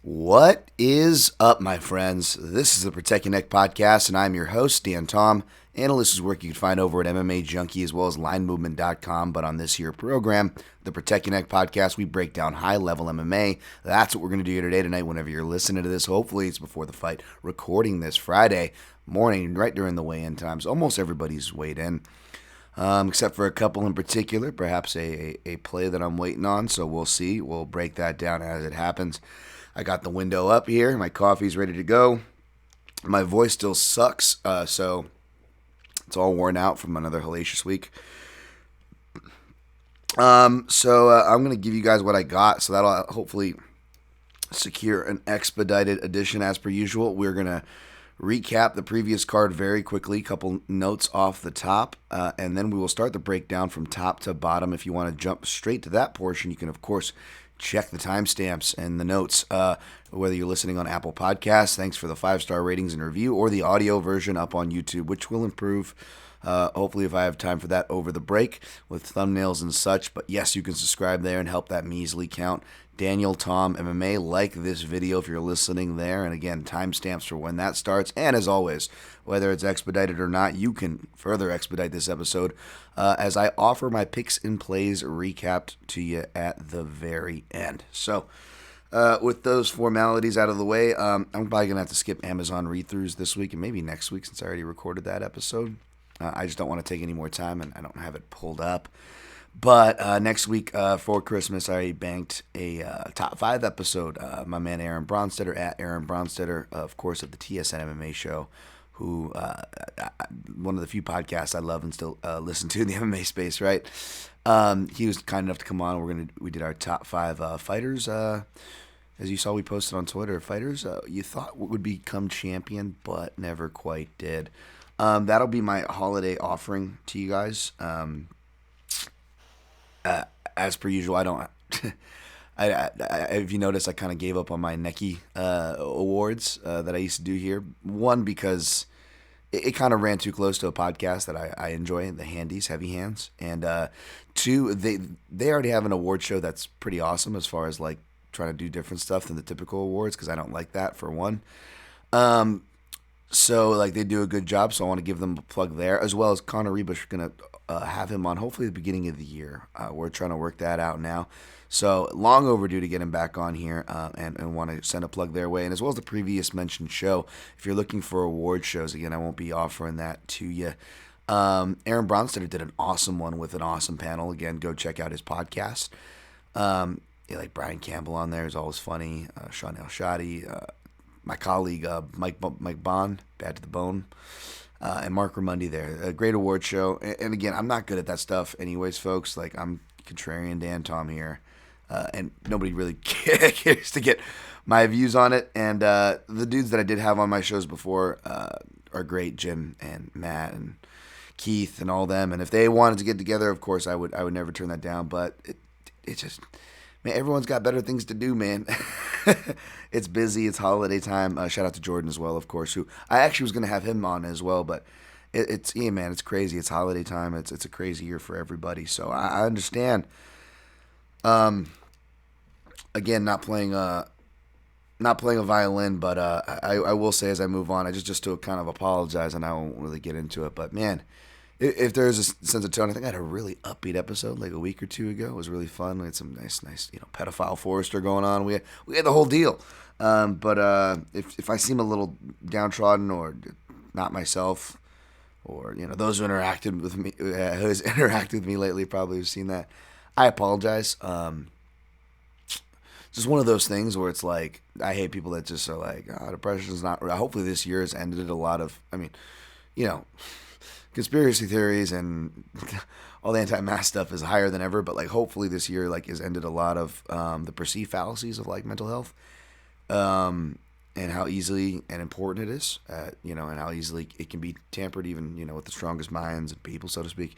What is up, my friends? This is the Protect Your Neck podcast, and I'm your host, Dan Tom. Analyst is work you can find over at MMA Junkie as well as linemovement.com. But on this here program, the Protect Your Neck podcast, we break down high-level MMA. That's what we're going to do here today, tonight, whenever you're listening to this. Hopefully it's before the fight. Recording this Friday morning, right during the weigh-in times. Almost everybody's weighed in. Except for a couple in particular, perhaps a play that I'm waiting on, so we'll see. We'll break that down as it happens. I got the window up here. My coffee's ready to go. My voice still sucks, so it's all worn out from another hellacious week. So I'm going to give you guys what I got, so that'll hopefully secure an expedited edition as per usual. We're going to recap the previous card very quickly, couple notes off the top, and then we will start the breakdown from top to bottom. If you want to jump straight to that portion, you can, of course, check the timestamps and the notes, whether you're listening on Apple Podcasts. Thanks for the 5-star ratings and review, or the audio version up on YouTube, which will improve, hopefully, if I have time for that over the break with thumbnails and such. But yes, you can subscribe there and help that measly count. Daniel Tom MMA, like this video if you're listening there. And again, timestamps for when that starts. And as always, whether it's expedited or not, you can further expedite this episode as I offer my picks and plays recapped to you at the very end. So, with those formalities out of the way, I'm probably going to have to skip Amazon read-throughs this week and maybe next week since I already recorded that episode. I just don't want to take any more time, and I don't have it pulled up. But next week for Christmas, I banked a top 5 episode. My man Aaron Bronstetter, at Aaron Bronstetter, of course, of the TSN MMA show, who one of the few podcasts I love and still listen to in the MMA space, right? He was kind enough to come on. We did our top 5 fighters. As you saw, we posted on Twitter, fighters you thought would become champion, but never quite did. That'll be my holiday offering to you guys. As per usual, I don't. If you notice, I kind of gave up on my Necky awards that I used to do here. One, because it kind of ran too close to a podcast that I enjoy, the Handies, Heavy Hands, and 2, they already have an award show that's pretty awesome as far as like trying to do different stuff than the typical awards, because I don't like that for one. So like they do a good job, so I want to give them a plug there, as well as Connor Rebush. Gonna have him on hopefully the beginning of the year. We're trying to work that out now, so long overdue to get him back on here, and want to send a plug their way, and as well as the previous mentioned show. If you're looking for award shows, again, I won't be offering that to you. Aaron Bronstetter did an awesome one with an awesome panel. Again, go check out his podcast. Like Brian Campbell on there is always funny. Sean El-Shadi, my colleague Mike Bond, Bad to the Bone, and Mark Ramundi there. A great award show. And again, I'm not good at that stuff anyways, folks. Like, I'm contrarian Dan Tom here, and nobody really cares to get my views on it. And the dudes that I did have on my shows before are great, Jim and Matt and Keith and all them. And if they wanted to get together, of course, I would never turn that down. But it just... Man, everyone's got better things to do, man. It's busy. It's holiday time. Shout out to Jordan as well, of course, who I actually was going to have him on as well, but it's crazy. It's holiday time. It's a crazy year for everybody, so I understand. Again, not playing a violin, but I will say as I move on, I just to kind of apologize, and I won't really get into it, but man. If there's a sense of tone, I think I had a really upbeat episode like a week or 2 ago. It was really fun. We had some nice, pedophile Forrester going on. We had the whole deal. But if I seem a little downtrodden or not myself, or those who interacted with me, who's interacted with me lately, probably have seen that. I apologize. Just one of those things where it's like I hate people that just are like, depression's not. Hopefully, this year has ended a lot of. Conspiracy theories and all the anti-mask stuff is higher than ever, but like hopefully this year has ended a lot of the perceived fallacies of like mental health, and how easily and important it is, and how easily it can be tampered even with the strongest minds and people, so to speak.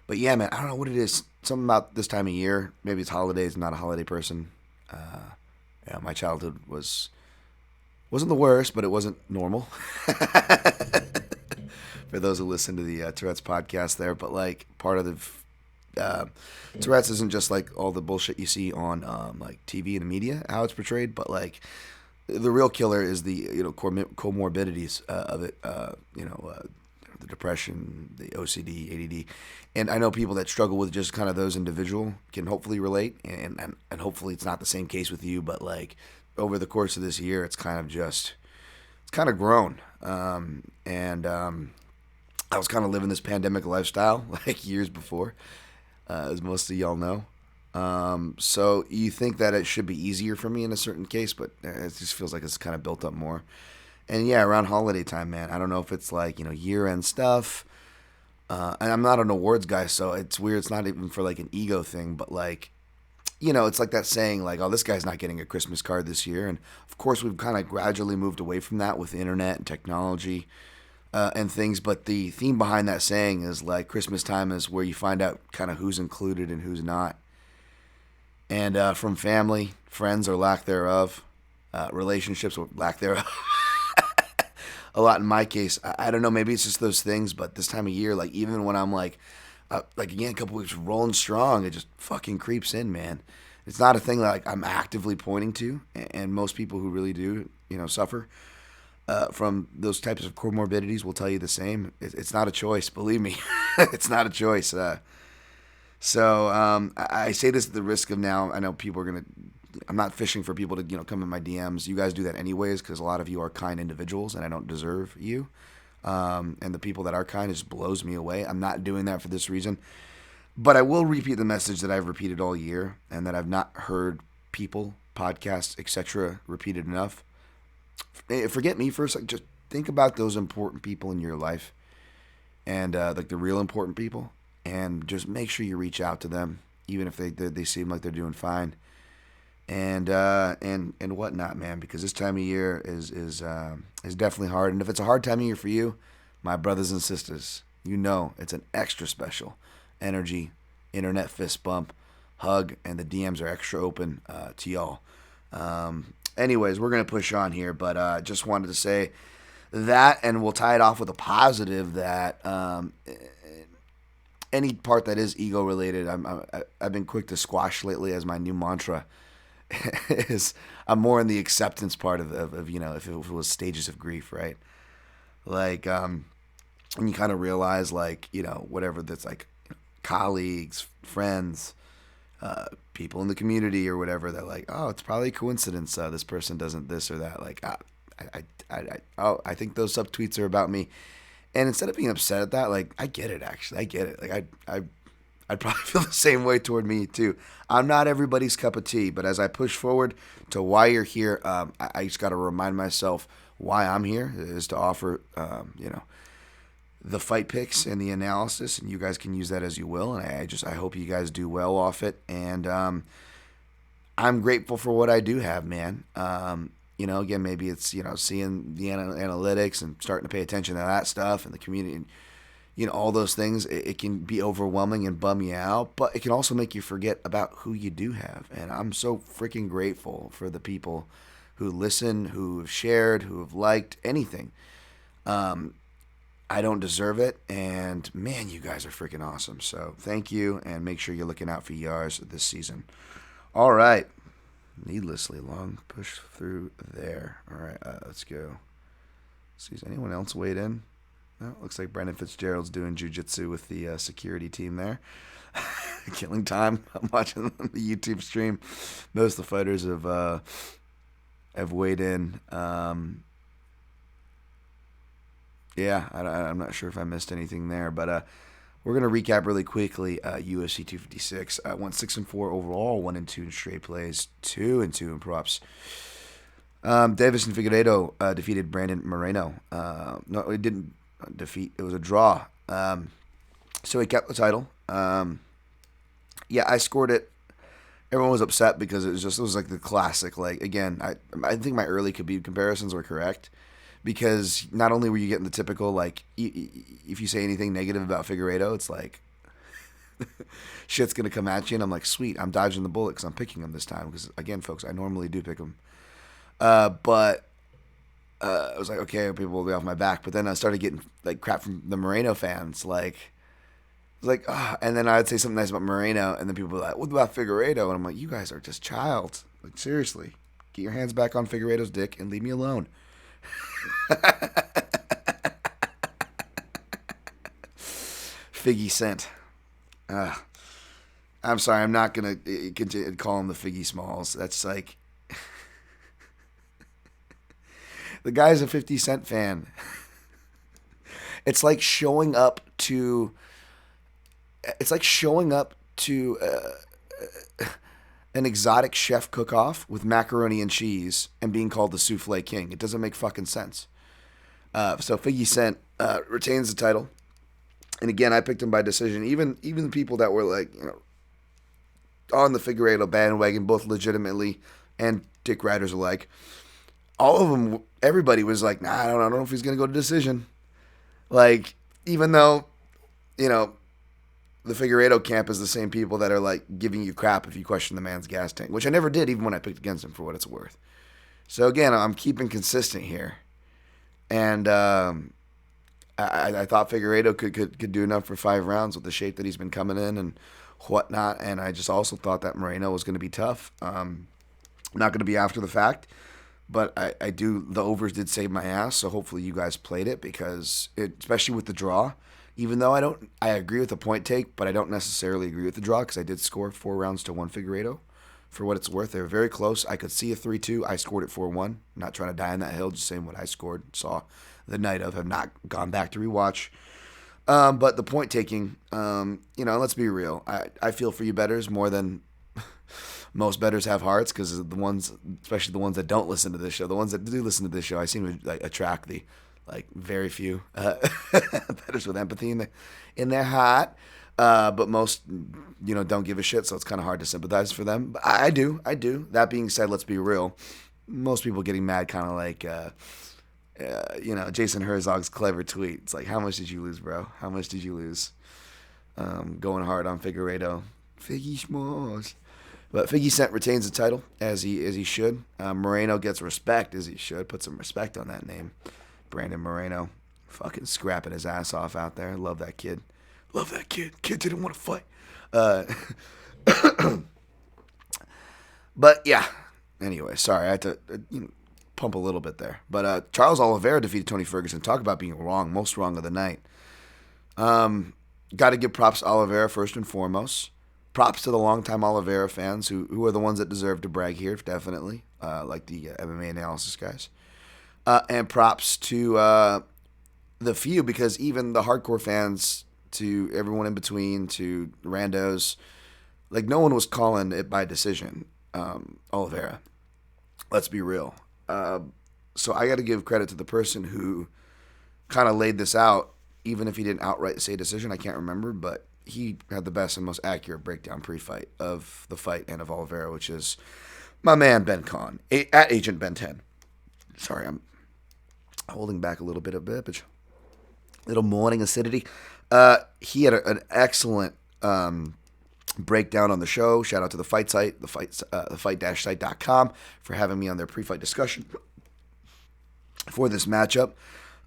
But yeah, man, I don't know what it is. Something about this time of year. Maybe it's holidays. I'm not a holiday person. My childhood wasn't the worst, but it wasn't normal. For those who listen to the Tourette's podcast there, but like part of Tourette's isn't just like all the bullshit you see on like TV and the media, how it's portrayed, but like the real killer is the comorbidities of it. The depression, the OCD, ADD, and I know people that struggle with just kind of those individual can hopefully relate, and hopefully it's not the same case with you, but like over the course of this year, it's kind of grown, I was kind of living this pandemic lifestyle like years before, as most of y'all know. So you think that it should be easier for me in a certain case, but it just feels like it's kind of built up more. And yeah, around holiday time, man, I don't know if it's like, year-end stuff. And I'm not an awards guy, so it's weird. It's not even for like an ego thing, but like, it's like that saying like, oh, this guy's not getting a Christmas card this year. And of course, we've kind of gradually moved away from that with the internet and technology and things. But the theme behind that saying is like Christmas time is where you find out kind of who's included and who's not. And from family, friends, or lack thereof, relationships or lack thereof. A lot in my case. I don't know, maybe it's just those things, but this time of year, like even when I'm like again, a couple weeks rolling strong, it just fucking creeps in, man. It's not a thing that like I'm actively pointing to, and most people who really do, suffer from those types of comorbidities will tell you the same. It's not a choice, believe me. It's not a choice. So I say this at the risk of now, I know people are going to, I'm not fishing for people to, come in my DMs. You guys do that anyways because a lot of you are kind individuals and I don't deserve you. And the people that are kind just blows me away. I'm not doing that for this reason. But I will repeat the message that I've repeated all year and that I've not heard people, podcasts, etc. repeated enough. Forget me for a second. Just think about those important people in your life and like the real important people. And just make sure you reach out to them, even if they seem like they're doing fine. And whatnot, man, because this time of year is definitely hard. And if it's a hard time of year for you, my brothers and sisters, it's an extra special energy, internet fist bump, hug, and the DMs are extra open to y'all. Anyways, we're gonna push on here, but just wanted to say that, and we'll tie it off with a positive that any part that is ego related, I've been quick to squash lately as my new mantra. Is I'm more in the acceptance part of if it was stages of grief, right? Like when you kind of realize like whatever that's like colleagues, friends, people in the community or whatever that like, oh, it's probably a coincidence this person doesn't this or that, like I think those subtweets are about me, and instead of being upset at that, like I get it, actually I get it, like I'd probably feel the same way toward me too. I'm not everybody's cup of tea, but as I push forward to why you're here, I just got to remind myself why I'm here is to offer, the fight picks and the analysis, and you guys can use that as you will. And I hope you guys do well off it. And I'm grateful for what I do have, man. Again, maybe it's seeing the analytics and starting to pay attention to that stuff and the community. And, all those things, it can be overwhelming and bum you out, but it can also make you forget about who you do have. And I'm so freaking grateful for the people who listen, who have shared, who have liked anything. I don't deserve it, and man, you guys are freaking awesome. So thank you, and make sure you're looking out for yours this season. All right. Needlessly long push through there. All right, let's go. See, has anyone else weighed in? No, looks like Brandon Fitzgerald's doing jiu-jitsu with the security team there. Killing time. I'm watching the YouTube stream. Most of the fighters have weighed in. Yeah, I'm not sure if I missed anything there, but we're going to recap really quickly. UFC 256 went 6-4 overall, 1-2 in straight plays, 2-2 in props. Davison Figueiredo defeated Brandon Moreno. No, it didn't defeat. It was a draw. So he kept the title. Yeah, I scored it. Everyone was upset because it was like the classic. Like again, I think my early Khabib comparisons were correct because not only were you getting the typical like if you say anything negative about Figueiredo, it's like shit's gonna come at you, and I'm like, sweet, I'm dodging the bullet because I'm picking him this time. Because again, folks, I normally do pick him, but I was like, okay, people will be off my back. But then I started getting like crap from the Moreno fans, like like, and then I'd say something nice about Moreno, and then people would be like, what about Figueiredo? And I'm like, you guys are just child. Like, seriously. Get your hands back on Figueiredo's dick and leave me alone. Figgy scent. I'm sorry, I'm not going to continue to call him the Figgy Smalls. That's like... The guy's a 50 Cent fan. It's like showing up to... It's like showing up to an exotic chef cook-off with macaroni and cheese and being called the Souffle King. It doesn't make fucking sense. So Figgy Cent retains the title. And again, I picked him by decision. Even the people that were like, on the Figueiredo bandwagon, both legitimately and dick riders alike, all of them, everybody was like, nah, I don't know if he's going to go to decision. Like, even though, the Figueiredo camp is the same people that are like giving you crap if you question the man's gas tank, which I never did, even when I picked against him, for what it's worth. So again, I'm keeping consistent here, and I thought Figueiredo could do enough for 5 rounds with the shape that he's been coming in and whatnot, and I just also thought that Moreno was going to be tough. Not going to be after the fact, but I do. The overs did save my ass, so hopefully you guys played it, because especially with the draw. Even though I agree with the point take, but I don't necessarily agree with the draw, because I did score 4 rounds to 1 Figueiredo. For what it's worth, they were very close. I could see a 3-2. I scored it 4-1. Not trying to die on that hill, just saying what I scored, saw the night of. Have not gone back to rewatch. But the point taking, let's be real. I feel for you bettors more than most bettors have hearts, because the ones, especially the ones that don't listen to this show, the ones that do listen to this show, I seem to attract the very few bettors with empathy in their heart. But most, don't give a shit, so it's kind of hard to sympathize for them. But I do. That being said, let's be real. Most people getting mad kind of like, Jason Herzog's clever tweet. It's like, how much did you lose, bro? How much did you lose? Going hard on Figueiredo. Figgy Schmalls. But Figgy Cent retains the title, as he should. Moreno gets respect, as he should. Put some respect on that name. Brandon Moreno. Fucking scrapping his ass off out there. Love that kid. Kid didn't want to fight. But yeah. Anyway, sorry. I had to pump a little bit there. But Charles Oliveira defeated Tony Ferguson. Talk about being wrong. Most wrong of the night. Got to give props to Oliveira first and foremost. Props to the longtime Oliveira fans who are the ones that deserve to brag here, definitely. Like the MMA analysis guys. And props to the few, because even the hardcore fans, to everyone in between, to randos, like, no one was calling it by decision, Oliveira. Let's be real. So I got to give credit to the person who kind of laid this out, even if he didn't outright say decision. I can't remember, but he had the best and most accurate breakdown pre-fight of the fight and of Oliveira, which is my man Ben Kahn, at Agent Ben 10. Sorry, I'm holding back a little bit of little morning acidity. He had an excellent breakdown on the show. Shout out to the fight site, the fight-site.com, for having me on their pre-fight discussion for this matchup,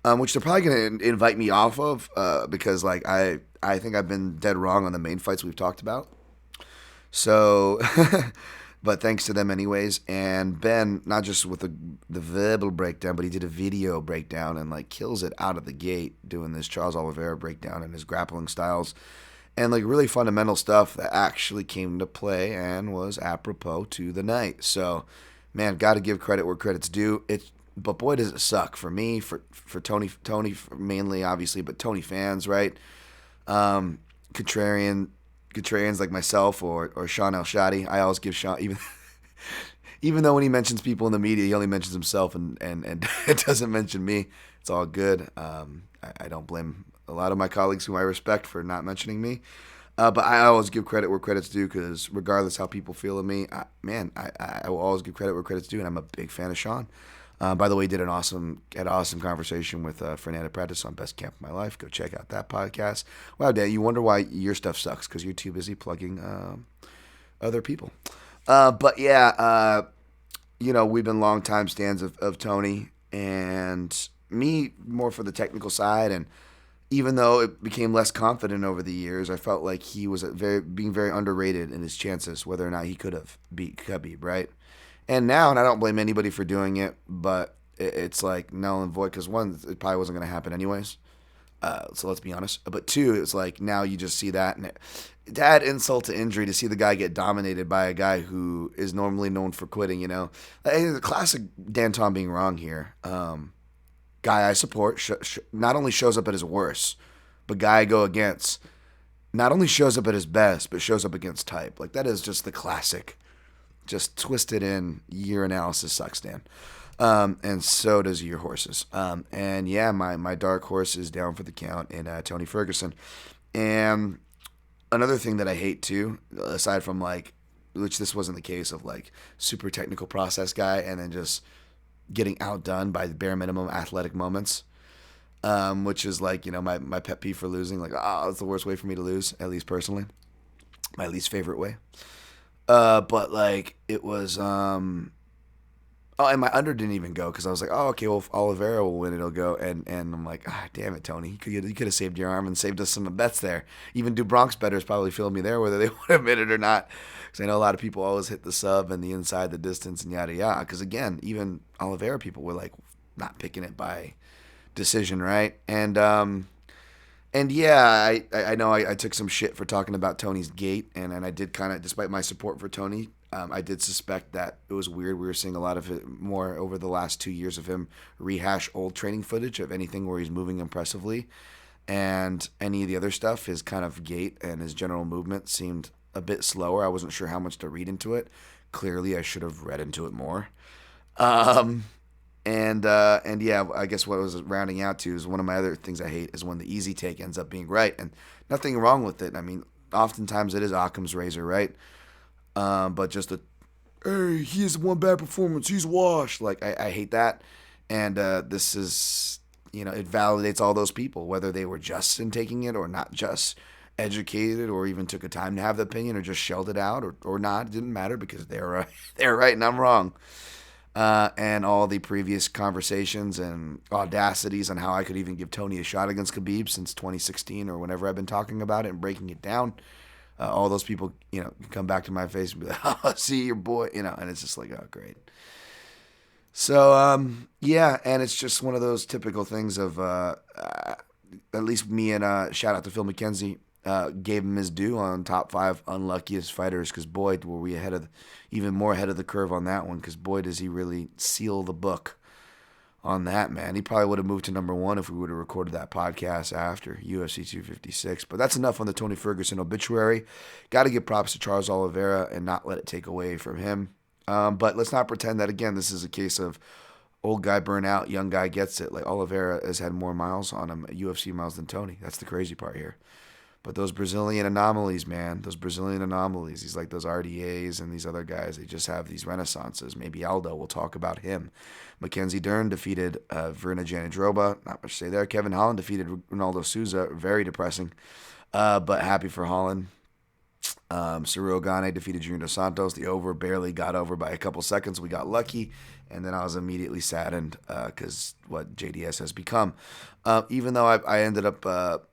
which they're probably going to invite me off of, because I think I've been dead wrong on the main fights we've talked about. So, but thanks to them anyways. And Ben, not just with the verbal breakdown, but he did a video breakdown and kills it out of the gate doing this Charles Oliveira breakdown and his grappling styles and really fundamental stuff that actually came to play and was apropos to the night. So, man, got to give credit where credit's due. But boy, does it suck for me, for Tony mainly, obviously, but Tony fans, right? Contrarians like myself or Sean El Shadi. I always give Sean, even though when he mentions people in the media, he only mentions himself and it doesn't mention me. It's all good. I don't blame a lot of my colleagues who I respect for not mentioning me. But I always give credit where credit's due, because regardless how people feel of me, I will always give credit where credit's due, and I'm a big fan of Sean. By the way, did an awesome conversation with Fernanda Prentice on Best Camp of My Life. Go check out that podcast. Wow, Dan, you wonder why your stuff sucks, because you're too busy plugging other people. But yeah, we've been longtime stands of Tony, and me more for the technical side, and even though it became less confident over the years, I felt like he was being very underrated in his chances, whether or not he could have beat Khabib, right? And now, and I don't blame anybody for doing it, but it's like null and void because one, it probably wasn't going to happen anyways. So let's be honest. But two, it's like now you just see that, and to add insult to injury, to see the guy get dominated by a guy who is normally known for quitting. The classic Danton being wrong here. Guy I support not only shows up at his worst, but guy I go against not only shows up at his best, but shows up against type. Like that is just the classic, just twisted in. Your analysis sucks, Dan. And so does your horses. And yeah, my dark horse is down for the count in Tony Ferguson. And another thing that I hate too, aside from like, which this wasn't the case of like super technical process guy and then just getting outdone by the bare minimum athletic moments, which is like, my pet peeve for losing. Like, it's the worst way for me to lose, at least personally. My least favorite way. But like, it was, and my under didn't even go because I was like, okay, well, if Oliveira will win, it'll go. And I'm like, damn it, Tony. You could have saved your arm and saved us some bets there. Even Bronx bettors probably feel me there, whether they want to admit it or not. Because I know a lot of people always hit the sub and the inside, the distance, and yada, yada. Because, again, even Oliveira people were, like, not picking it by decision, right? And yeah, I know I took some shit for talking about Tony's gait. And I did kind of, despite my support for Tony, I did suspect that it was weird. We were seeing a lot of it more over the last 2 years of him rehash old training footage of anything where he's moving impressively. And any of the other stuff, his kind of gait and his general movement seemed a bit slower. I wasn't sure how much to read into it. Clearly, I should have read into it more. And yeah, I guess what I was rounding out to is one of my other things I hate is when the easy take ends up being right. And nothing wrong with it. I mean, oftentimes it is Occam's razor, right? But just hey, he has one bad performance, he's washed. Like, I hate that. And this is, it validates all those people, whether they were just in taking it or not just, educated or even took a time to have the opinion or just shelled it out or not. It didn't matter because they're right, they're right and I'm wrong. And all the previous conversations and audacities on how I could even give Tony a shot against Khabib since 2016 or whenever I've been talking about it and breaking it down. All those people, come back to my face and be like, "Oh, see your boy," and it's just like, oh, great. So, yeah, and it's just one of those typical things of, at least me and shout out to Phil McKenzie, gave him his due on top 5 unluckiest fighters because boy, were we even more ahead of the curve on that one because boy, does he really seal the book on that, man. He probably would have moved to number 1 if we would have recorded that podcast after UFC 256. But that's enough on the Tony Ferguson obituary. Got to give props to Charles Oliveira and not let it take away from him. But let's not pretend that, again, this is a case of old guy burn out, young guy gets it. Like Oliveira has had more miles on him, UFC miles, than Tony. That's the crazy part here. But those Brazilian anomalies, man, he's like those RDAs and these other guys, they just have these renaissances. Maybe Aldo, we'll talk about him. Mackenzie Dern defeated Verna Jandiroba, not much to say there. Kevin Holland defeated Ronaldo Souza, very depressing, but happy for Holland. Cyril Gane defeated Junior Dos Santos. The over barely got over by a couple seconds. We got lucky, and then I was immediately saddened because what JDS has become. Even though I ended up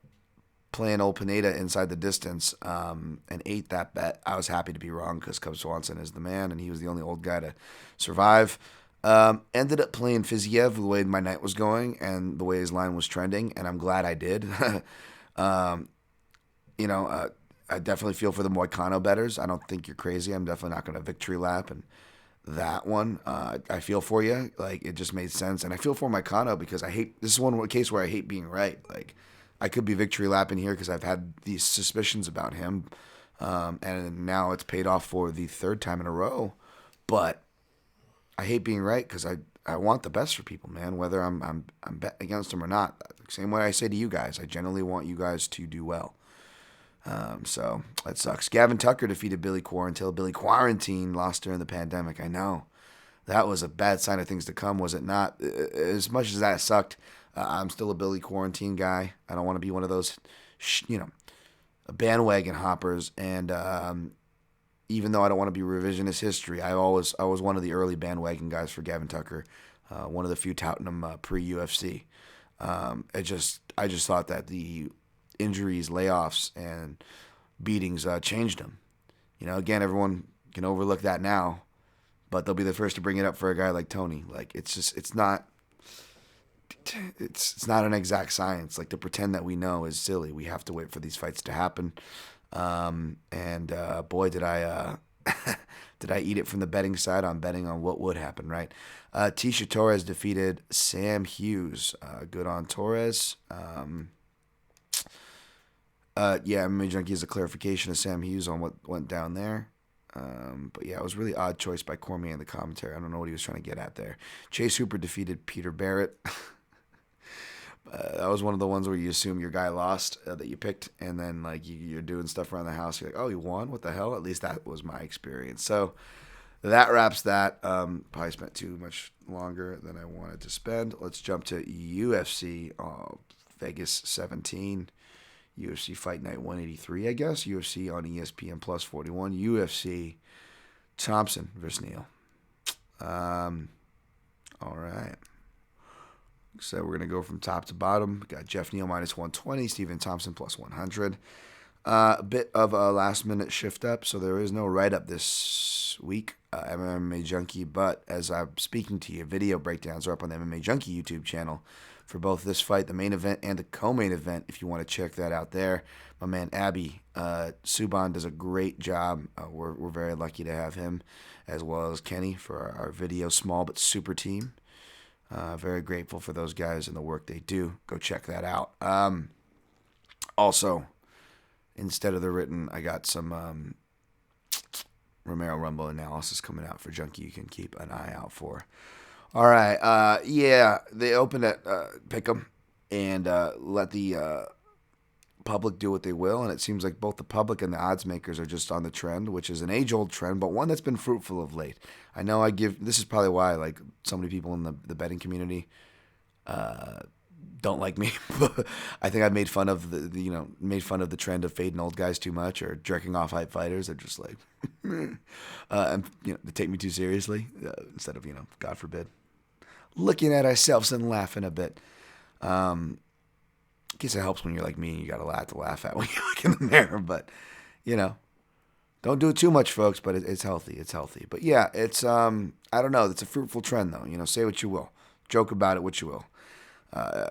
playing old Pineda inside the distance and ate that bet, I was happy to be wrong because Cub Swanson is the man, and he was the only old guy to survive. Ended up playing Fiziev the way my night was going and the way his line was trending, and I'm glad I did. I definitely feel for the Moicano bettors. I don't think you're crazy. I'm definitely not going to victory lap, and that one, I feel for you. Like, it just made sense, and I feel for Moicano because this is one case where I hate being right. Like, I could be victory lapping here because I've had these suspicions about him, and now it's paid off for the 3rd time in a row. But I hate being right because I want the best for people, man. Whether I'm betting against them or not. Same way I say to you guys, I generally want you guys to do well. So that sucks. Gavin Tucker defeated Billy Quarantine. Billy Quarantine lost during the pandemic. I know that was a bad sign of things to come, was it not? As much as that sucked. I'm still a Billy Quarantine guy. I don't want to be one of those, bandwagon hoppers. And even though I don't want to be revisionist history, I was one of the early bandwagon guys for Gavin Tucker. One of the few touting him pre-UFC. I just thought that the injuries, layoffs, and beatings changed him. Again, everyone can overlook that now, but they'll be the first to bring it up for a guy like Tony. Like it's not an exact science. Like to pretend that we know is silly. We have to wait for these fights to happen. And boy, did I did I eat it from the betting side on betting on what would happen, right? Tisha Torres defeated Sam Hughes. Good on Torres. MMA Junkie is a clarification of Sam Hughes on what went down there. But yeah, it was a really odd choice by Cormier in the commentary. I don't know what he was trying to get at there. Chase Hooper defeated Peter Barrett. That was one of the ones where you assume your guy lost that you picked, and then like you're doing stuff around the house. You're like, oh, he won? What the hell? At least that was my experience. So that wraps that. Probably spent too much longer than I wanted to spend. Let's jump to UFC Vegas 17. UFC Fight Night 183, I guess. UFC on ESPN Plus 41. UFC Thompson versus Neal. All right. So we're going to go from top to bottom. Got Jeff Neal minus 120, Stephen Thompson plus 100. A bit of a last-minute shift up, so there is no write-up this week, MMA Junkie. But as I'm speaking to you, video breakdowns are up on the MMA Junkie YouTube channel for both this fight, the main event, and the co-main event, if you want to check that out there. My man Abby Subban does a great job. We're very lucky to have him, as well as Kenny, for our video small but super team. Very grateful for those guys and the work they do. Go check that out. Also, instead of the written, I got some Romero Rumble analysis coming out for Junkie you can keep an eye out for. All right. Yeah, they opened at Pick'em and let the public do what they will, and it seems like both the public and the odds makers are just on the trend, which is an age-old trend, but one that's been fruitful of late. I know this is probably why like so many people in the betting community don't like me. I think I made fun of the trend of fading old guys too much or jerking off hype fighters. They're just like, and they take me too seriously instead of God forbid, looking at ourselves and laughing a bit. I guess it helps when you're like me and you got a lot to laugh at when you look in the mirror. But don't do it too much, folks. But it's healthy. It's healthy. But yeah, it's I don't know. It's a fruitful trend, though. Say what you will, joke about it what you will.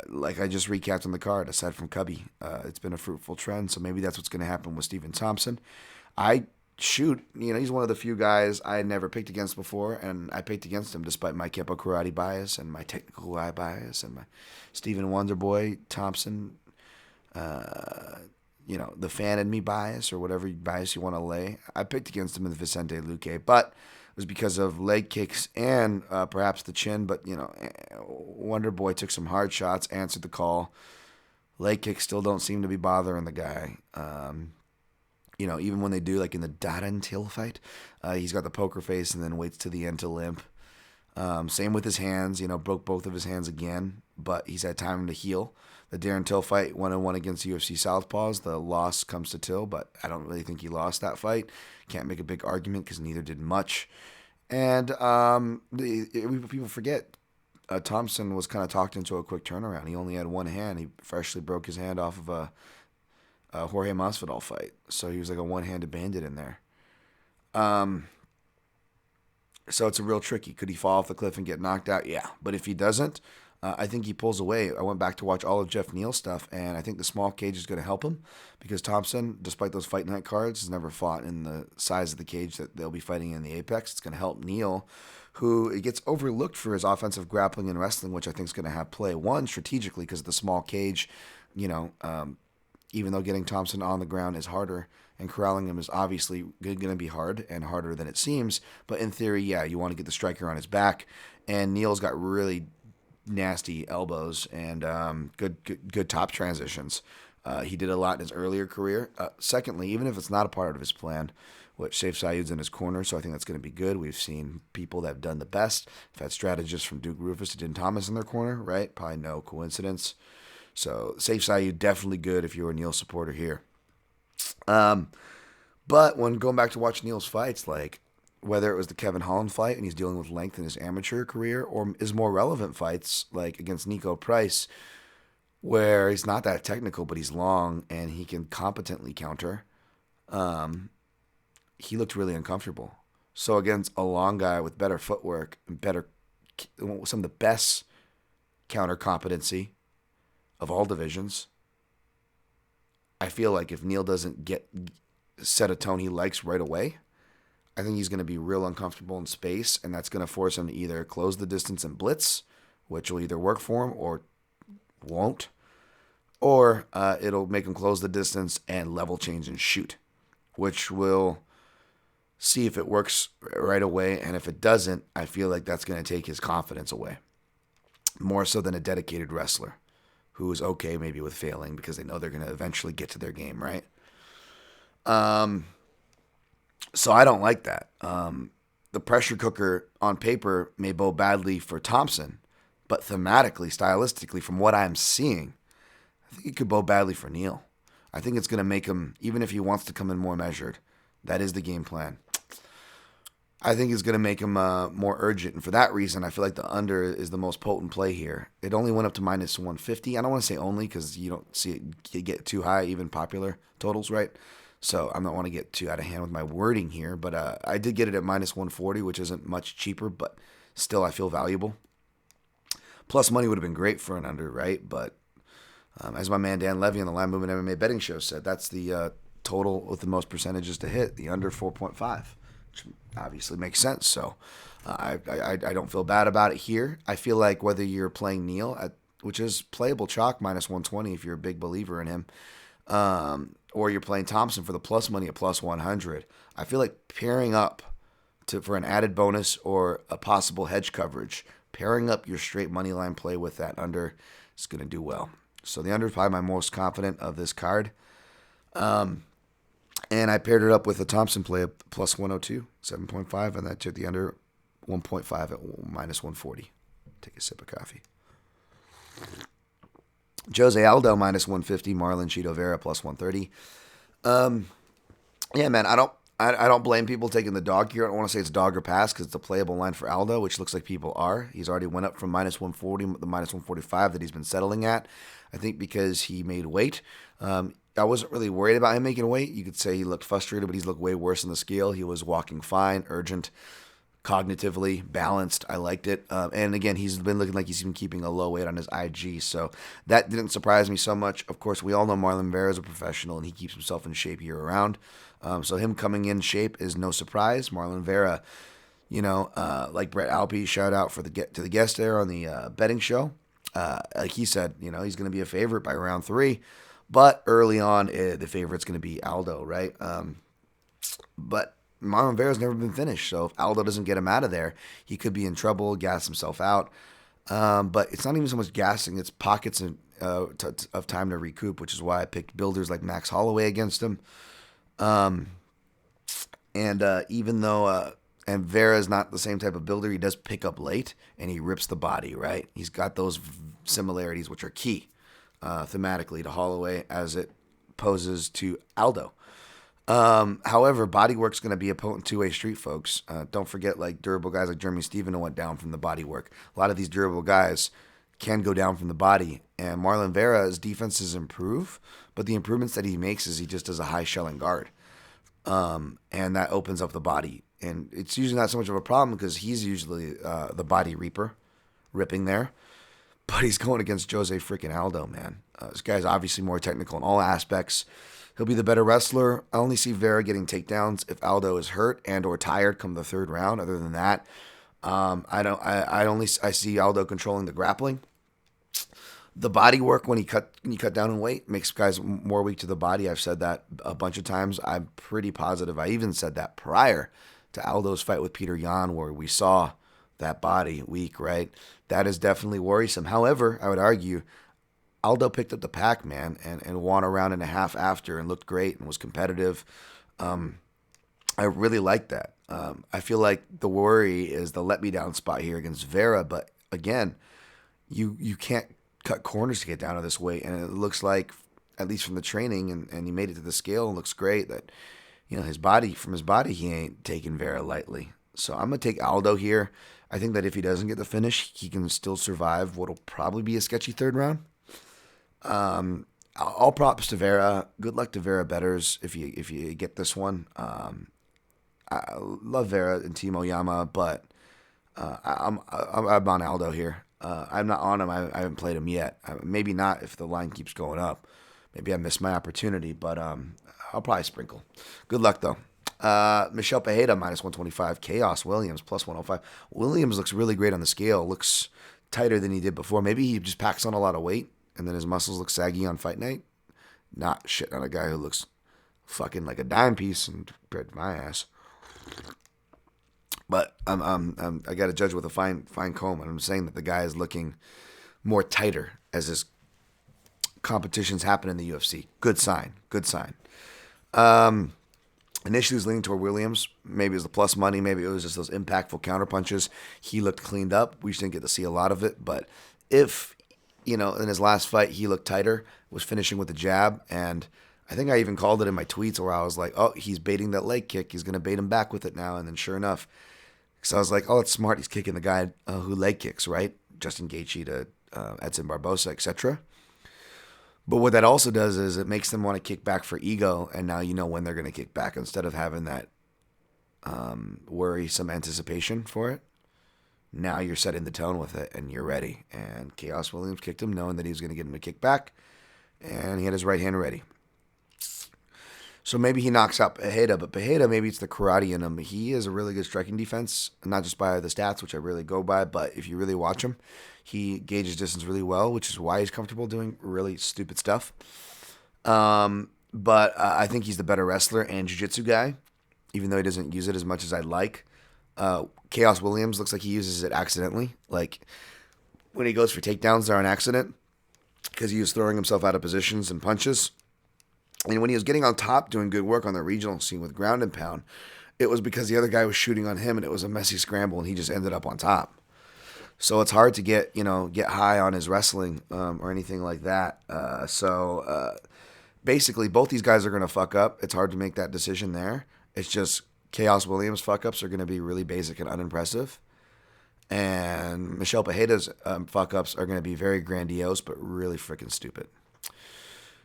Like I just recapped on the card, aside from Cubby, it's been a fruitful trend. So maybe that's what's going to happen with Stephen Thompson. He's one of the few guys I had never picked against before, and I picked against him despite my Kempo Karate bias and my technical eye bias and my Stephen Wonderboy Thompson, the fan in me bias or whatever bias you want to lay. I picked against him in the Vicente Luque, but it was because of leg kicks and perhaps the chin. But Wonderboy took some hard shots, answered the call. Leg kicks still don't seem to be bothering the guy. Even when they do, like in the Darren Till fight, he's got the poker face and then waits to the end to limp. Same with his hands, broke both of his hands again, but he's had time to heal. The Darren Till fight, 1-1 against UFC Southpaws. The loss comes to Till, but I don't really think he lost that fight. Can't make a big argument because neither did much. And people forget, Thompson was kind of talked into a quick turnaround. He only had one hand. He freshly broke his hand off of a Jorge Masvidal fight. So he was like a one-handed bandit in there. So it's a real tricky. Could he fall off the cliff and get knocked out? Yeah. But if he doesn't, I think he pulls away. I went back to watch all of Jeff Neal's stuff, and I think the small cage is going to help him because Thompson, despite those fight night cards, has never fought in the size of the cage that they'll be fighting in the Apex. It's going to help Neal, who it gets overlooked for his offensive grappling and wrestling, which I think is going to have play. One, strategically, because of the small cage, even though getting Thompson on the ground is harder and corralling him is obviously going to be hard and harder than it seems. But in theory, yeah, you want to get the striker on his back. And Neal's got really nasty elbows and good top transitions. He did a lot in his earlier career. Secondly, even if it's not a part of his plan, which Saif Saeed's in his corner, so I think that's going to be good. We've seen people that have done the best. We've had strategists from Duke Roufus to Din Thomas in their corner, right? Probably no coincidence. So Saif Saeed, definitely good if you're a Neal supporter here. But when going back to watch Neal's fights, like whether it was the Kevin Holland fight and he's dealing with length in his amateur career or his more relevant fights like against Nico Price, where he's not that technical, but he's long and he can competently counter. He looked really uncomfortable. So against a long guy with better footwork and some of the best counter competency of all divisions, I feel like if Neal doesn't set a tone he likes right away, I think he's going to be real uncomfortable in space, and that's going to force him to either close the distance and blitz, which will either work for him or won't, or it'll make him close the distance and level change and shoot, which will see if it works right away. And if it doesn't, I feel like that's going to take his confidence away, more so than a dedicated wrestler who is okay maybe with failing because they know they're going to eventually get to their game, right? So I don't like that. The pressure cooker on paper may bow badly for Thompson, but thematically, stylistically, from what I'm seeing, I think it could bow badly for Neal. I think it's going to make him, even if he wants to come in more measured, that is the game plan. I think it's going to make him more urgent. And for that reason, I feel like the under is the most potent play here. It only went up to minus 150. I don't want to say only because you don't see it get too high, even popular totals, right? So I don't want to get too out of hand with my wording here. But I did get it at minus 140, which isn't much cheaper, but still I feel valuable. Plus money would have been great for an under, right? But as my man Dan Levy on the Line Movement MMA Betting Show said, that's the total with the most percentages to hit, the under 4.5. Which obviously makes sense. So I don't feel bad about it here. I feel like whether you're playing Neal, which is playable chalk minus 120 if you're a big believer in him, or you're playing Thompson for the plus money at plus 100, I feel like pairing up for an added bonus or a possible hedge coverage, pairing up your straight money line play with that under is going to do well. So the under is probably my most confident of this card. And I paired it up with a Thompson play at plus 102, 7.5, and that took the under 1.5 at minus 140. Take a sip of coffee. Jose Aldo minus 150, Marlon Chito Vera plus 130. Yeah, man, I don't blame people taking the dog here. I don't want to say it's dog or pass because it's a playable line for Aldo, which looks like people are. He's already went up from minus 140, the minus 145 that he's been settling at. I think because he made weight. I wasn't really worried about him making weight. You could say he looked frustrated, but he's looked way worse on the scale. He was walking fine, urgent, cognitively balanced. I liked it. And again, he's been looking like he's been keeping a low weight on his IG. So that didn't surprise me so much. Of course, we all know Marlon Vera is a professional and he keeps himself in shape year round. So him coming in shape is no surprise. Marlon Vera, like Brett Alpe, shout out to the guest there on the betting show. Like he said, he's going to be a favorite by round 3. But early on, the favorite's going to be Aldo, right? But Marlon Vera's never been finished, so if Aldo doesn't get him out of there, he could be in trouble, gas himself out. But it's not even so much gassing; it's pockets of time to recoup, which is why I picked builders like Max Holloway against him. Even though and Vera is not the same type of builder, he does pick up late and he rips the body, right? He's got those similarities, which are key. Thematically to Holloway as it poses to Aldo. However, bodywork's going to be a potent two-way street, folks. Don't forget, like durable guys like Jeremy Steven went down from the bodywork. A lot of these durable guys can go down from the body. And Marlon Vera's defenses improve, but the improvements that he makes is he just does a high shelling guard. And that opens up the body. And it's usually not so much of a problem because he's usually the body reaper, ripping there. But he's going against Jose freaking Aldo, man. This guy's obviously more technical in all aspects. He'll be the better wrestler. I only see Vera getting takedowns if Aldo is hurt and or tired come the third round. Other than that, I see Aldo controlling the grappling. The body work when you cut down in weight makes guys more weak to the body. I've said that a bunch of times. I'm pretty positive. I even said that prior to Aldo's fight with Peter Yan, where we saw that body weak, right? That is definitely worrisome. However, I would argue Aldo picked up the pack, man, and won a round and a half after and looked great and was competitive. I really like that. I feel like the worry is the let-me-down spot here against Vera, but again, you can't cut corners to get down to this weight, and it looks like, at least from the training, and he made it to the scale and looks great, that his body, he ain't taking Vera lightly. So I'm going to take Aldo here. I think that if he doesn't get the finish, he can still survive what'll probably be a sketchy third round. All props to Vera. Good luck to Vera betters if you get this one. I love Vera and Timo Yama, but I'm on Aldo here. I'm not on him. I haven't played him yet. Maybe not if the line keeps going up. Maybe I missed my opportunity, but I'll probably sprinkle. Good luck though. Michelle Pajeda minus 125. Chaos Williams plus 105. Williams looks really great on the scale. Looks tighter than he did before. Maybe he just packs on a lot of weight and then his muscles look saggy on fight night. Not shit on a guy who looks fucking like a dime piece and compared to my ass. But I got to judge with a fine comb, and I'm saying that the guy is looking more tighter as his competitions happen in the UFC. Good sign. Good sign. Initially, he was leaning toward Williams. Maybe it was the plus money. Maybe it was just those impactful counter punches. He looked cleaned up. We just didn't get to see a lot of it. But if, in his last fight, he looked tighter, was finishing with a jab, and I think I even called it in my tweets where I was like, oh, he's baiting that leg kick. He's going to bait him back with it now. And then sure enough, so I was like, oh, it's smart. He's kicking the guy who leg kicks, right? Justin Gaethje to Edson Barbosa, etc. But what that also does is it makes them want to kick back for ego, and now you know when they're going to kick back instead of having that worrisome anticipation for it. Now you're setting the tone with it, and you're ready. And Chaos Williams kicked him knowing that he was going to get him to kick back, and he had his right hand ready. So maybe he knocks out Pajeda, but Pajeda, maybe it's the karate in him. He has a really good striking defense, not just by the stats, which I really go by, but if you really watch him, he gauges distance really well, which is why he's comfortable doing really stupid stuff. But I think he's the better wrestler and jiu-jitsu guy, even though he doesn't use it as much as I'd like. Chaos Williams looks like he uses it accidentally. Like when he goes for takedowns, they're on accident because he was throwing himself out of positions and punches. And when he was getting on top, doing good work on the regional scene with ground and pound, it was because the other guy was shooting on him, and it was a messy scramble, and he just ended up on top. So it's hard to get high on his wrestling or anything like that. Basically, both these guys are going to fuck up. It's hard to make that decision there. It's just Chaos Williams' fuck-ups are going to be really basic and unimpressive. And Michelle Pajeda's fuck-ups are going to be very grandiose, but really freaking stupid.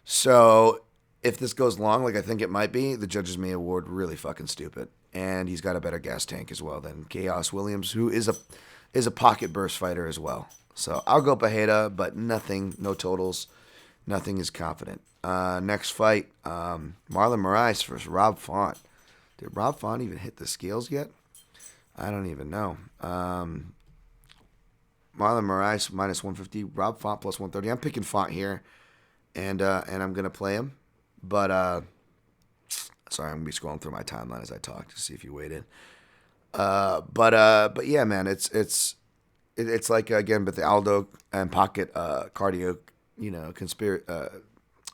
So if this goes long, like I think it might be, the judges may award really fucking stupid. And he's got a better gas tank as well than Chaos Williams, who is a pocket burst fighter as well. So I'll go Pajeda, but no totals. Nothing is confident. Next fight, Marlon Moraes versus Rob Font. Did Rob Font even hit the scales yet? I don't even know. Marlon Moraes minus 150, Rob Font plus 130. I'm picking Font here, and I'm going to play him. But, sorry, I'm going to be scrolling through my timeline as I talk to see if you waited. But yeah, man, it's like, again, but the Aldo and Pocket cardio,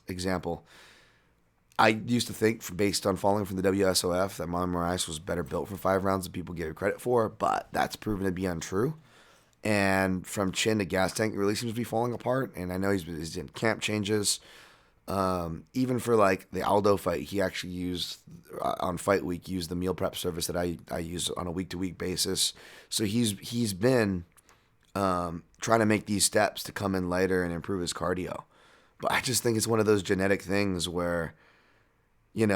example. I used to think, based on falling from the WSOF, that Marlon Moraes was better built for 5 rounds than people gave credit for, but that's proven to be untrue. And from chin to gas tank, it really seems to be falling apart. And I know he's in camp changes. Even for like the Aldo fight, he actually used on fight week used the meal prep service that I use on a week to week basis. So he's been trying to make these steps to come in lighter and improve his cardio. But I just think it's one of those genetic things where, it's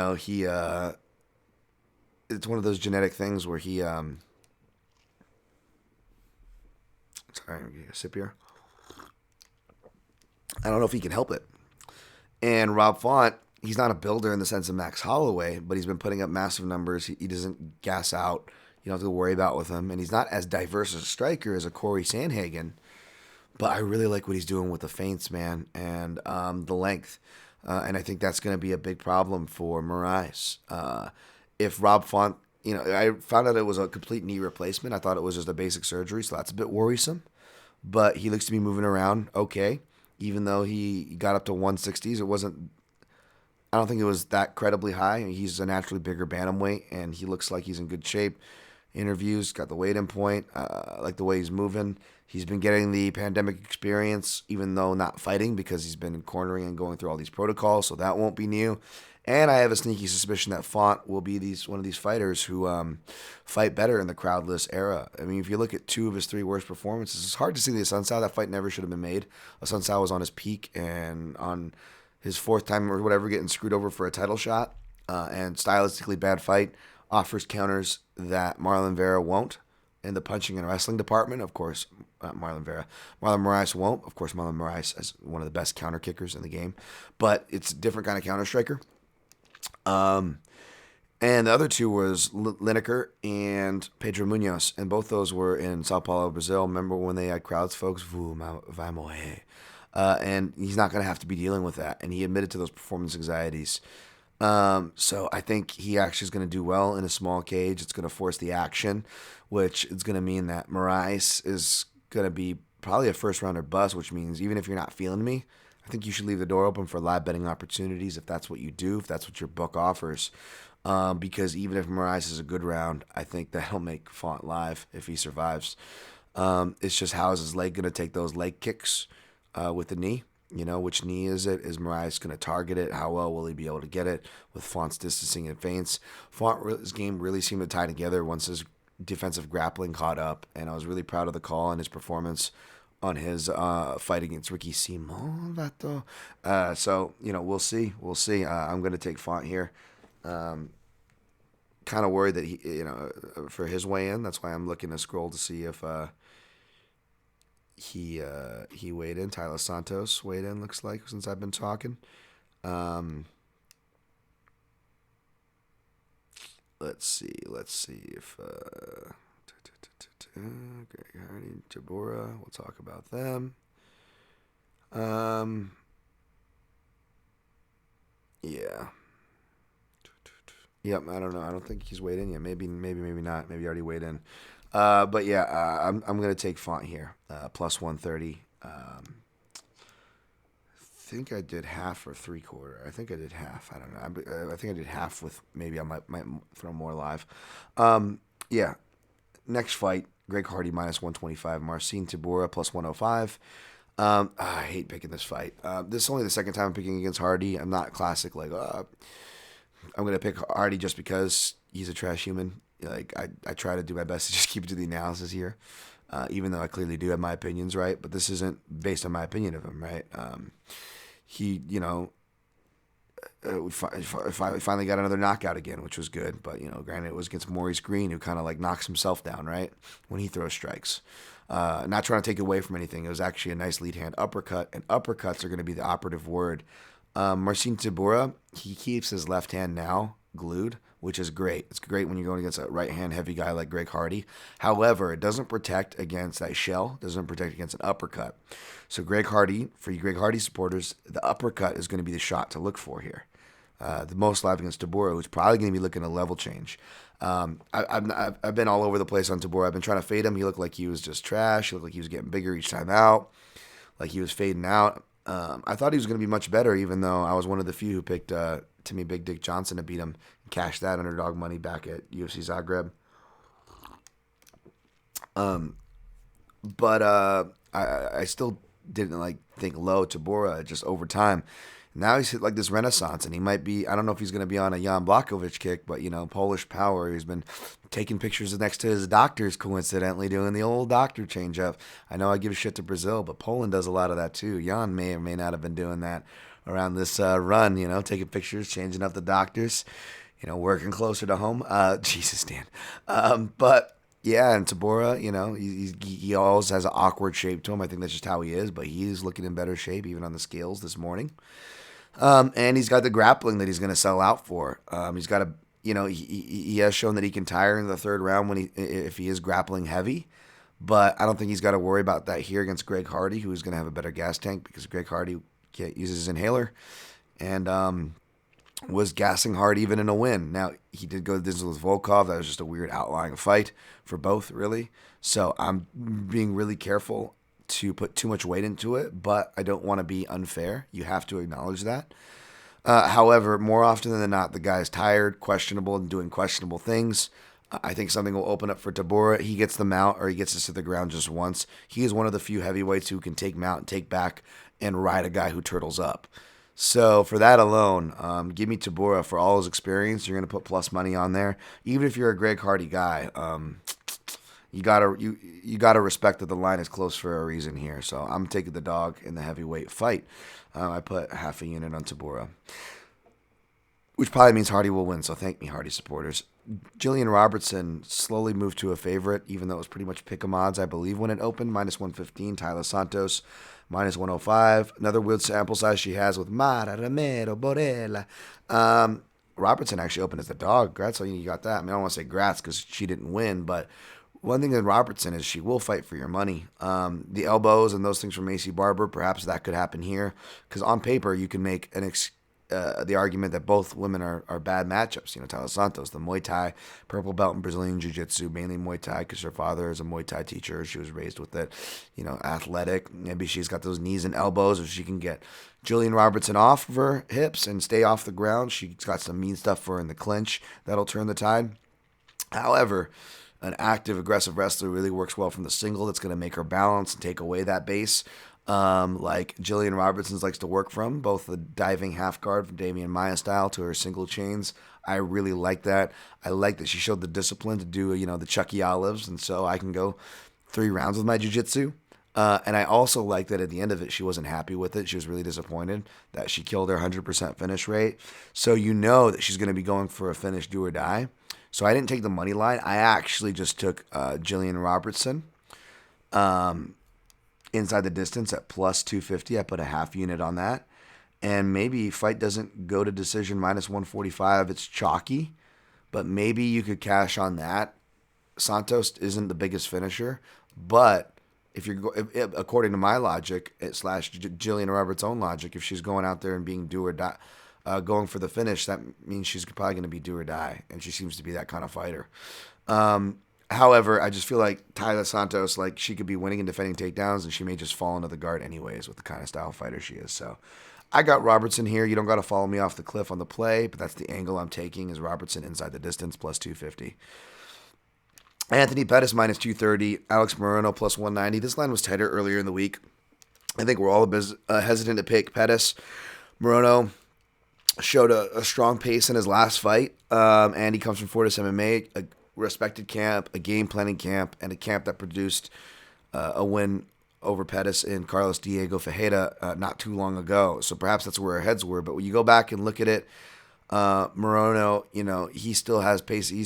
one of those genetic things where he sorry, I'm gonna get a sip here. I don't know if he can help it. And Rob Font, he's not a builder in the sense of Max Holloway, but he's been putting up massive numbers. He doesn't gas out. You don't have to worry about with him. And he's not as diverse as a striker as a Corey Sandhagen. But I really like what he's doing with the feints, man, and the length. And I think that's going to be a big problem for Moraes. If Rob Font, I found out it was a complete knee replacement. I thought it was just a basic surgery, so that's a bit worrisome. But he looks to be moving around okay. Even though he got up to 160s, I don't think it was that credibly high. He's a naturally bigger bantamweight, and he looks like he's in good shape. Interviews, got the weight in point, like the way he's moving. He's been getting the pandemic experience, even though not fighting, because he's been cornering and going through all these protocols, so that won't be new. And I have a sneaky suspicion that Font will be one of these fighters who fight better in the crowdless era. I mean, if you look at 2 of his 3 worst performances, it's hard to see the Assunção. That fight never should have been made. Assunção was on his peak and on his 4th time or whatever getting screwed over for a title shot. And stylistically bad fight, offers counters that Marlon Vera won't. In the punching and wrestling department, of course, Marlon Vera. Marlon Moraes won't. Of course, Marlon Moraes is one of the best counter kickers in the game. But it's a different kind of counter striker. And the other 2 was Lineker and Pedro Munoz. And both those were in Sao Paulo, Brazil. Remember when they had crowds, folks? Vai morrer. And he's not going to have to be dealing with that. And he admitted to those performance anxieties. So I think he actually is going to do well in a small cage. It's going to force the action, which is going to mean that Moraes is going to be probably a first-rounder bust, which means even if you're not feeling me, I think you should leave the door open for live betting opportunities if that's what you do, if that's what your book offers. Because even if Moraes is a good round, I think that'll make Font live if he survives. It's just how is his leg going to take those leg kicks with the knee? You know, which knee is it? Is Moraes going to target it? How well will he be able to get it with Font's distancing and feints? Font's game really seemed to tie together once his defensive grappling caught up, and I was really proud of the call and his performance on his fight against Ricky Simon. So, you know, we'll see. We'll see. I'm going to take Font here. Kind of worried that he, you know, for his weigh-in. That's why I'm looking to scroll to see if he weighed in. Tyler Santos weighed in, looks like, since I've been talking. Let's see if Greg Hardy, Jabora, we'll talk about them. Yeah. Yep, I don't know. I don't think he's weighed in yet. Maybe not. Maybe he already weighed in. But yeah, I'm gonna take Font here, plus 130. I think I did half or 3/4. I think I did half. I don't know. I think I did half with maybe I might throw more live. Yeah. Next fight, Greg Hardy minus 125, Marcin Tybura plus 105. I hate picking this fight. This is only the second time I'm picking against Hardy. I'm not classic like I'm gonna pick Hardy just because he's a trash human. Like I try to do my best to just keep it to the analysis here, even though I clearly do have my opinions right. But this isn't based on my opinion of him, right? He, you know, we finally got another knockout again, which was good. But, you know, granted, it was against Maurice Green, who kind of like knocks himself down, right, when he throws strikes. Not trying to take away from anything. It was actually a nice lead hand uppercut, and uppercuts are going to be the operative word. Marcin Tybura, he keeps his left hand now glued, which is great. It's great when you're going against a right-hand heavy guy like Greg Hardy. However, it doesn't protect against that shell, doesn't protect against an uppercut. So Greg Hardy, for you Greg Hardy supporters, the uppercut is going to be the shot to look for here. The most live against Tybura, who's probably going to be looking at a level change. I've been all over the place on Tybura. I've been trying to fade him. He looked like he was just trash. He looked like he was getting bigger each time out, like he was fading out. I thought he was going to be much better, even though I was one of the few who picked Timmy Big Dick Johnson to beat him and cash that underdog money back at UFC Zagreb. But I still didn't think low Tybura just over time. Now he's hit like this renaissance, and he might be, I don't know if he's going to be on a Jan Blachowicz kick, but, you know, Polish power. He's been taking pictures next to his doctors, coincidentally, doing the old doctor change-up. I know I give shit to Brazil, but Poland does a lot of that too. Jan may or may not have been doing that around this run, you know, taking pictures, changing up the doctors, you know, working closer to home. Jesus, Dan. But... yeah, and Tybura, you know, he always has an awkward shape to him. I think that's just how he is, but he's looking in better shape, even on the scales this morning. And he's got the grappling that he's going to sell out for. He's got a, you know, he has shown that he can tire in the third round if he is grappling heavy, but I don't think he's got to worry about that here against Greg Hardy, who's going to have a better gas tank because Greg Hardy uses his inhaler, and was gassing hard even in a win. Now, he did go to this with Volkov. That was just a weird outlying fight for both, really. So I'm being really careful to put too much weight into it, but I don't want to be unfair. You have to acknowledge that. However, more often than not, the guy's tired, questionable, and doing questionable things. I think something will open up for Tybura. He gets the mount, or he gets us to the ground just once. He is one of the few heavyweights who can take mount and take back and ride a guy who turtles up. So for that alone, give me Tabora for all his experience. You're going to put plus money on there, even if you're a Greg Hardy guy. You gotta respect that the line is close for a reason here. So I'm taking the dog in the heavyweight fight. I put half a unit on Tabora, which probably means Hardy will win. So thank me, Hardy supporters. Jillian Robertson slowly moved to a favorite, even though it was pretty much pick'em odds, I believe, when it opened. Minus 115. Tyler Santos, minus 105. Another weird sample size she has with Mara Romero Borella. Robertson actually opened as the dog. Grats, so you got that. I mean, I don't want to say grats because she didn't win, but one thing with Robertson is she will fight for your money. The elbows and those things from Macy Barber, perhaps that could happen here. Because on paper, you can make the argument that both women are bad matchups. Tyler Santos, the Muay Thai, purple belt in Brazilian Jiu-Jitsu, mainly Muay Thai because her father is a Muay Thai teacher. She was raised with it. Athletic. Maybe she's got those knees and elbows, or she can get Jillian Robertson off of her hips and stay off the ground. She's got some mean stuff for her in the clinch that'll turn the tide. However, an active, aggressive wrestler really works well from the single. That's going to make her balance and take away that base. Like Jillian Robertson's likes to work from, both the diving half guard from Damian Maya style to her single chains. I really like that. I like that she showed the discipline to do, the Chucky Olives, and so I can go 3 rounds with my jiu-jitsu. And I also like that at the end of it, she wasn't happy with it. She was really disappointed that she killed her 100% finish rate. So you know that she's going to be going for a finish, do or die. So I didn't take the money line. I actually just took Jillian Robertson inside the distance at plus 250. I put a half unit on that. And maybe fight doesn't go to decision minus 145. It's chalky. But maybe you could cash on that. Santos isn't the biggest finisher. But if according to my logic, slash Jillian Roberts' own logic, if she's going out there and being do or die, going for the finish, that means she's probably going to be do or die, and she seems to be that kind of fighter. However, I just feel like Tyler Santos, she could be winning and defending takedowns, and she may just fall into the guard anyways with the kind of style fighter she is. So I got Robertson here. You don't got to follow me off the cliff on the play, but that's the angle I'm taking is Robertson inside the distance plus 250. Anthony Pettis minus 230. Alex Morono plus 190. This line was tighter earlier in the week. I think we're all hesitant to pick Pettis. Morono showed a strong pace in his last fight, and he comes from Fortis MMA, a respected camp, a game planning camp, and a camp that produced a win over Pettis in Carlos Diego Fajeda not too long ago. So perhaps that's where our heads were. But when you go back and look at it, Morono, he still has pace. He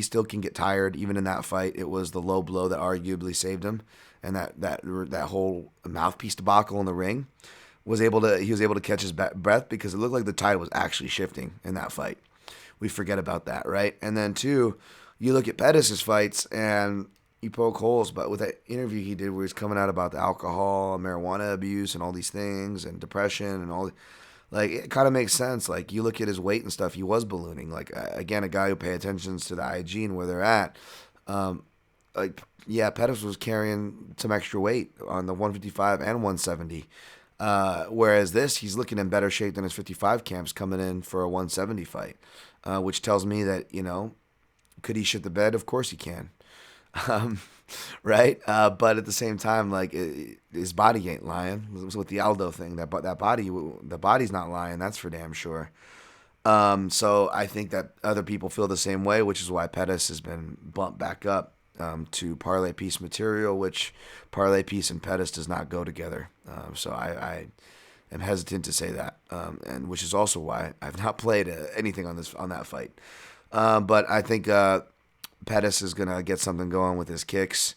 still can get tired. Even in that fight, it was the low blow that arguably saved him, and that whole mouthpiece debacle in the ring. He was able to catch his breath because it looked like the tide was actually shifting in that fight. We forget about that, right? And then 2, you look at Pettis' fights and you poke holes, but with that interview he did where he's coming out about the alcohol and marijuana abuse and all these things and depression and all, it kind of makes sense. You look at his weight and stuff, he was ballooning. Again, a guy who pays attention to the IG and where they're at. Pettis was carrying some extra weight on the 155 and 170. Whereas he's looking in better shape than his 55 camps coming in for a 170 fight, which tells me that, could he shit the bed? Of course he can. Right? But at the same time, his body ain't lying. It was with the Aldo thing. The body's not lying. That's for damn sure. So I think that other people feel the same way, which is why Pettis has been bumped back up to parlay piece material, which parlay piece and Pettis does not go together. So I am hesitant to say that, and which is also why I've not played anything on that fight. But I think Pettis is gonna get something going with his kicks,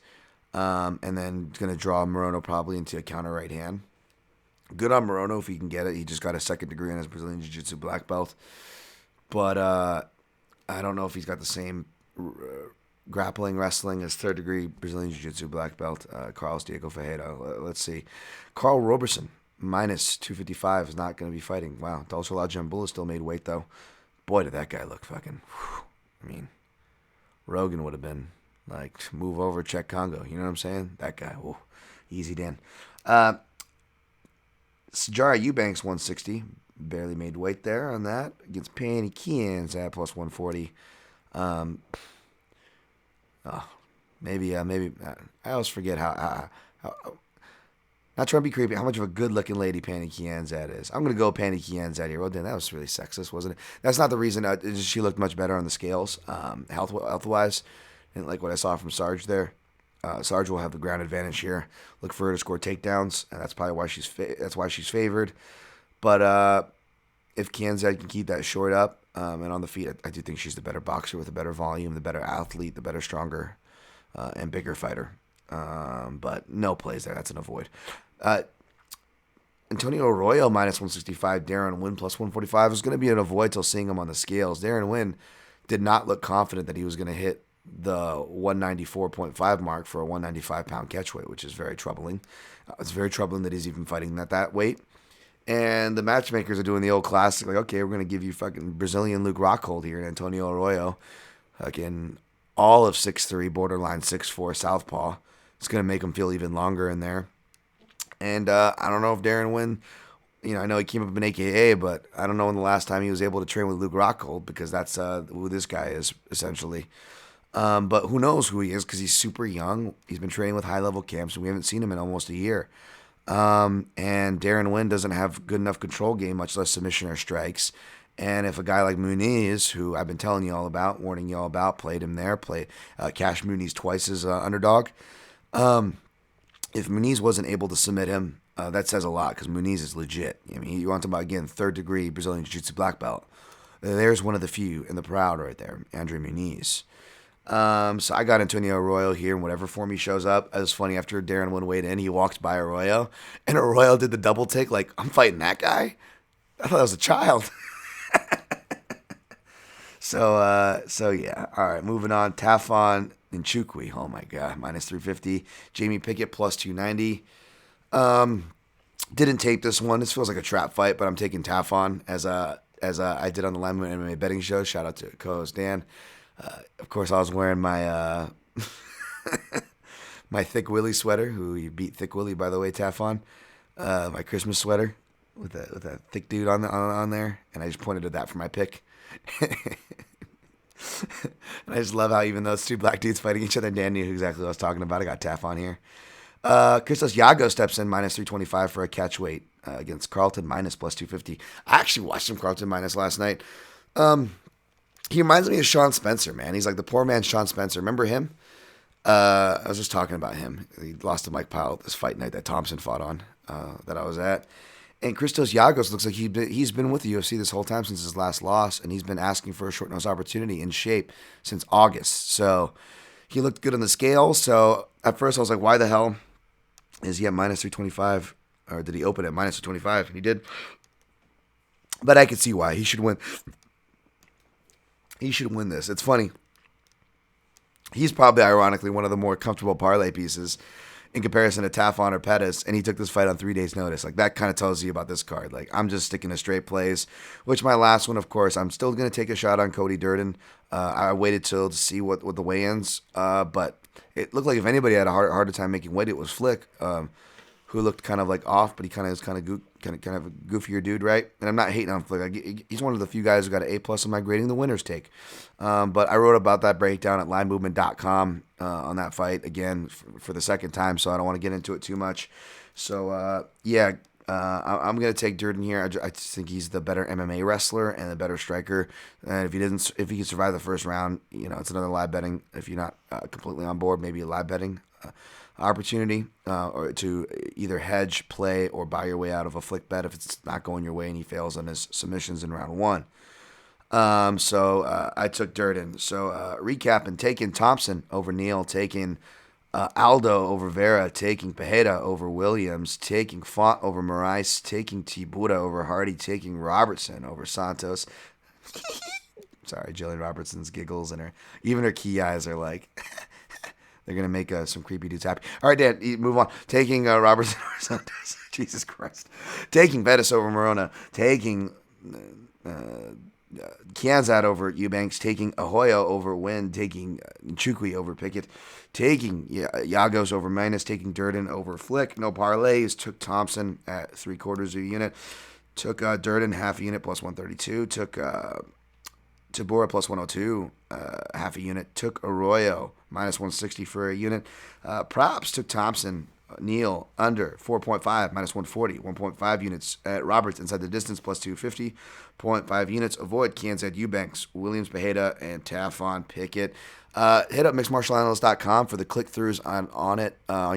and then gonna draw Morono probably into a counter right hand. Good on Morono if he can get it. He just got a 2nd degree on his Brazilian Jiu-Jitsu black belt, but I don't know if he's got the same grappling, wrestling as 3rd degree Brazilian Jiu-Jitsu black belt, Carlos Diego Fajeda. Let's see. Carl Roberson, minus 255, is not going to be fighting. Wow. Dalshala Jambula still made weight, though. Boy, did that guy look fucking... Whew. I mean, Rogan would have been move over, check Congo. You know what I'm saying? That guy. Whoa. Easy, Dan. Sajara Eubanks, 160. Barely made weight there on that. Against Penny Keans at plus 140. Maybe I always forget how Not trying to be creepy. How much of a good-looking lady Panty Kianzad is? I'm gonna go Panty Kianzad here. Well, then that was really sexist, wasn't it? That's not the reason. She looked much better on the scales, health-wise, and like what I saw from Sarge there. Sarge will have the ground advantage here. Look for her to score takedowns, and that's probably why she's favored. But if Kianzad can keep that short up and on the feet, I do think she's the better boxer with a better volume, the better athlete, the better, stronger, and bigger fighter. But no plays there. That's an avoid. Antonio Arroyo minus 165, Darren Wynn plus 145 is going to be an avoid till seeing him on the scales. Darren Wynn did not look confident that he was going to hit the 194.5 mark for a 195-pound catchweight, which is very troubling. It's very troubling that he's even fighting at that weight. And the matchmakers are doing the old classic, like, okay, we're going to give you fucking Brazilian Luke Rockhold here and Antonio Arroyo. Again, all of 6'3", borderline 6'4", southpaw. It's going to make him feel even longer in there. And I don't know if Darren Wynn, I know he came up in AKA, but I don't know when the last time he was able to train with Luke Rockhold, because that's who this guy is, essentially. But who knows who he is, because he's super young. He's been training with high-level camps, and we haven't seen him in almost a year. And Darren Wynn doesn't have good enough control game, much less submission or strikes. And if a guy like Muniz, who I've been telling you all about, warning you all about, played him there, Cash Muniz twice as underdog. If Muniz wasn't able to submit him, that says a lot, because Muniz is legit. I mean, you want to talk about, again, third-degree Brazilian Jiu-Jitsu black belt. There's one of the few in the proud right there, Andre Muniz. So I got Antonio Arroyo here in whatever form he shows up. It was funny, after Darren Wynn weighed in, he walked by Arroyo, and Arroyo did the double take like, I'm fighting that guy? I thought I was a child. So yeah. All right, moving on. Tafon Nchukwi. Oh my God, minus 350. Jamie Pickett plus 290. Didn't tape this one. This feels like a trap fight, but I'm taking Tafon as I did on the Limelight MMA betting show. Shout out to co-host Dan. Of course, I was wearing my my Thick Willie sweater. Who you beat Thick Willie, by the way, Tafon. My Christmas sweater with that thick dude on there, and I just pointed to that for my pick. And I just love how, even though it's two black dudes fighting each other, Dan knew exactly what I was talking about. I got Tafon here. Christos Yago steps in minus 325 for a catch weight against Carlton, minus plus 250. I actually watched some Carlton minus last night. He reminds me of Sean Spencer, man. He's like the poor man Sean Spencer. Remember him? I was just talking about him. He lost to Mike Powell this fight night that Thompson fought on, that I was at. And Christos Yagos looks like he's been with the UFC this whole time since his last loss, and he's been asking for a short notice opportunity in shape since August. So he looked good on the scale. So at first I was like, why the hell is he at minus 325? Or did he open at minus 325? And he did. But I could see why. He should win. He should win this. It's funny. He's probably, ironically, one of the more comfortable parlay pieces in comparison to Tafon or Pettis, and he took this fight on 3 days' notice. Like, that kind of tells you about this card. Like, I'm just sticking to straight plays, which my last one, of course, I'm still going to take a shot on Cody Durden. I waited to see what the weigh-ins, but it looked like if anybody had a harder time making weight, it was Flick, who looked kind of like off, but he kind of is kind of a goofier dude, right? And I'm not hating on Flick. He's one of the few guys who got an A+ on my grading the winner's take. But I wrote about that breakdown at linemovement.com on that fight again for the second time, so I don't want to get into it too much. So I'm going to take Durden here. I just think he's the better MMA wrestler and the better striker. And if he can survive the first round, it's another live betting. If you're not completely on board, maybe a live betting opportunity or to either hedge, play, or buy your way out of a Flick bet if it's not going your way and he fails on his submissions in round one. So I took Durden. So recapping, taking Thompson over Neal, taking Aldo over Vera, taking Pajeda over Williams, taking Font over Moraes, taking Tibuda over Hardy, taking Robertson over Santos. Sorry, Jillian Robertson's giggles and her key eyes are like... They're going to make some creepy dudes happy. All right, Dan, move on. Taking Robertson over Santos. Jesus Christ. Taking Pettis over Morona. Taking Kianzad over Eubanks. Taking Arroyo over Wynn. Taking Nchukwi over Pickett. Taking Yagos over Minus. Taking Durden over Flick. No parlays. Took Thompson at 3/4 of a unit. Took Durden half a unit plus 132. Took Tabora plus 102, half a unit. Took Arroyo minus 160 for a unit. Props took Thompson Neal under 4.5 minus 140, 1.5 units at Roberts inside the distance plus 250, 0.5 units. Avoid Kansas at Eubanks, Williams Bejeda, and Tafon Pickett. Hit up mixedmartialanalyst.com for the click-throughs on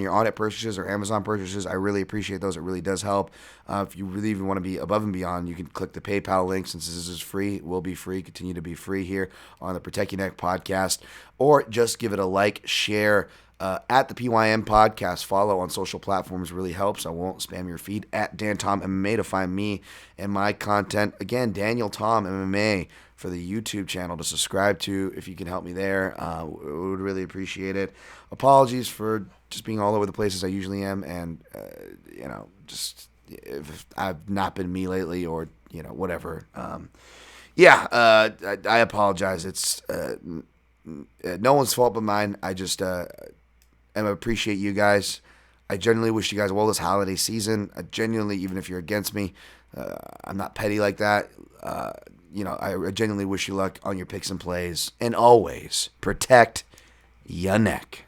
your Onnit purchases or Amazon purchases. I really appreciate those. It really does help. If you really even want to be above and beyond, you can click the PayPal link. Since this is free, it will be free, continue to be free here on the Protect Your Neck podcast. Or just give it a like, share, at the PYM podcast. Follow on social platforms really helps. I won't spam your feed. At Dan Tom MMA to find me and my content. Again, Daniel Tom MMA for the YouTube channel to subscribe to. If you can help me there, we would really appreciate it. Apologies for just being all over the place as I usually am, and just if I've not been me lately, or whatever. I apologize. It's no one's fault but mine. I just appreciate you guys. I genuinely wish you guys well this holiday season. I genuinely, even if you're against me, I'm not petty like that. I genuinely wish you luck on your picks and plays. And always protect your neck.